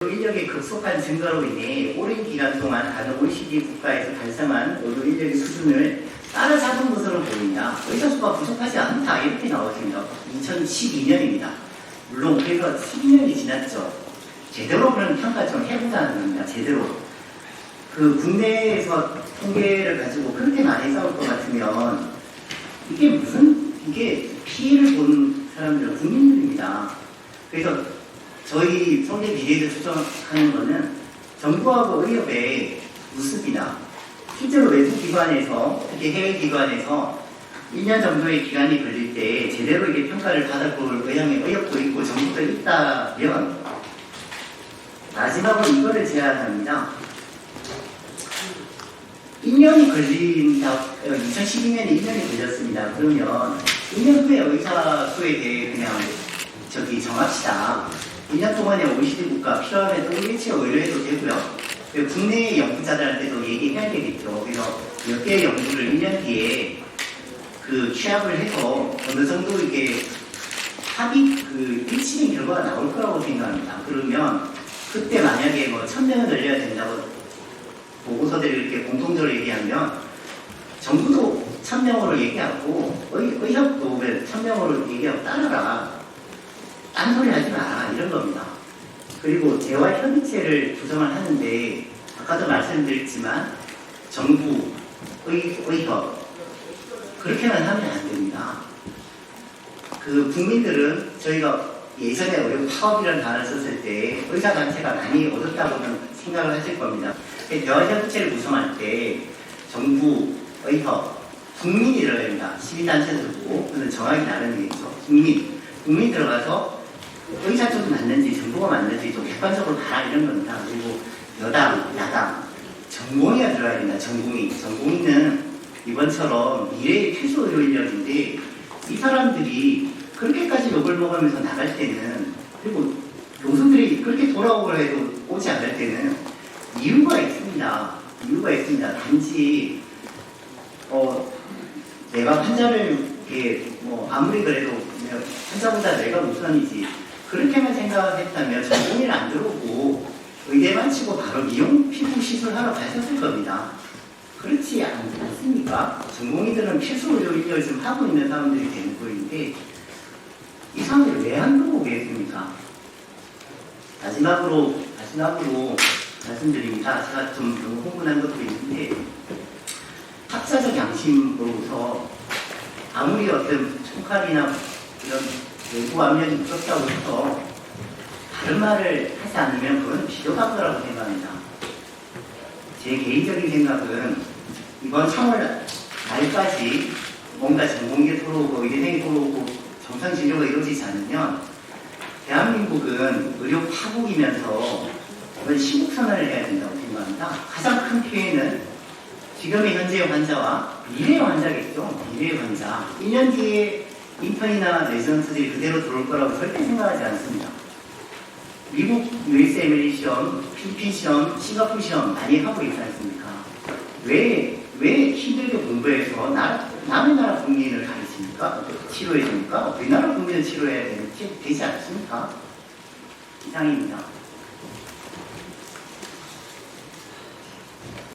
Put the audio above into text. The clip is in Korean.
인력의 급속한 증가로 인해 오랜 기간 동안 다른 OECD 국가에서 달성한 의료 인력의 수준을 따라잡은 것으로 보인다. 의사 수가 부족하지 않다. 이렇게 나왔습니다. 2012년입니다. 물론 그래서 12년이 지났죠. 제대로 그런 평가 좀 해보자는 겁니다. 제대로. 그 국내에서 통계를 가지고 그렇게 많이 싸울 것 같으면 이게 피해를 본 사람들은 국민들입니다. 그래서 저희 성대 비례를 추정하는 것은 정부하고 의협의 모습이다. 실제로 외국 기관에서, 특히 해외 기관에서 1년 정도의 기간이 걸릴 때 제대로 이게 평가를 받아볼 의향의 의협도 있고 정부도 있다면 마지막으로 이거를 제안합니다. 1년이 걸린다, 2012년에 1년이 걸렸습니다. 그러면 1년 후에 의사 수에 대해 그냥 정합시다. 2년 동안에 OECD 국가 필요하면 또 일치 의뢰해도 되고요. 국내 연구자들한테도 얘기해야 되겠죠. 그래서 몇 개의 연구를 1년 뒤에 취합을 해서 어느 정도 이게 일치된 결과가 나올 거라고 생각합니다. 그러면 그때 만약에 1000명을 늘려야 된다고 보고서들을 이렇게 공통적으로 얘기하면 정부도 1000명으로 얘기하고 의협도 1000명으로 얘기하고 따라라. 딴소리 하지 마라. 이런 겁니다. 그리고 재활협의체를 구성을 하는데 아까도 말씀드렸지만 정부, 의협 그렇게만 하면 안 됩니다. 국민들은 저희가 예전에 의료 파업이라는 단어를 썼을 때 의사단체가 많이 얻었다고는 생각을 하실 겁니다. 재활협의체를 구성할 때 정부, 의협, 국민이 들어가야 됩니다. 시민단체도 듣고 그건 정하기 나름이겠죠. 국민 들어가서 의사 쪽이 맞는지 정부가 맞는지 좀 객관적으로 봐라 이런 겁니다. 그리고 여당, 야당, 전공의가 들어가야 된다. 전공의는 이번처럼 미래의 필수 의료 인력인데 이 사람들이 그렇게까지 욕을 먹으면서 나갈 때는 그리고 교수들이 그렇게 돌아오고 해도 오지 않을 때는 이유가 있습니다. 단지 내가 환자를 아무리 그래도 환자보다 내가 우선이지 그렇게만 생각했다면 전공의를 안 들어오고 의대만 치고 바로 미용 피부 시술하러 가셨을 겁니다. 그렇지 않습니까? 전공의들은 필수 의료 인력을 지금 하고 있는 사람들이 되는 거인데 이 사람들을 왜 안 들어오겠습니까? 마지막으로 말씀드립니다. 제가 좀 너무 흥분한 것도 있는데 학자적 양심으로서 아무리 어떤 총칼이나 이런 외부 압력이 무섭다고 해서 다른 말을 하지 않으면 그건 비교한 거라고 생각합니다. 제 개인적인 생각은 이번 3월 말까지 뭔가 전공의 돌아오고 의대생이 돌아오고 정상 진료가 이루어지지 않으면 대한민국은 의료 파국이면서 이건 시국선언을 해야 된다고 생각합니다. 가장 큰 피해는 지금의 현재의 환자와 미래의 환자겠죠. 미래의 환자. 1년 뒤에 인턴이나 레지던트들이 그대로 들어올 거라고 절대 생각하지 않습니다. 미국 USMLE 시험, 필리핀 시험, 싱가포르 시험 많이 하고 있지 않습니까? 왜 힘들게 공부해서 남의 나라 국민을 가르칩니까? 치료해 줍니까? 우리나라 국민을 치료해야 되지 않습니까? 이상입니다.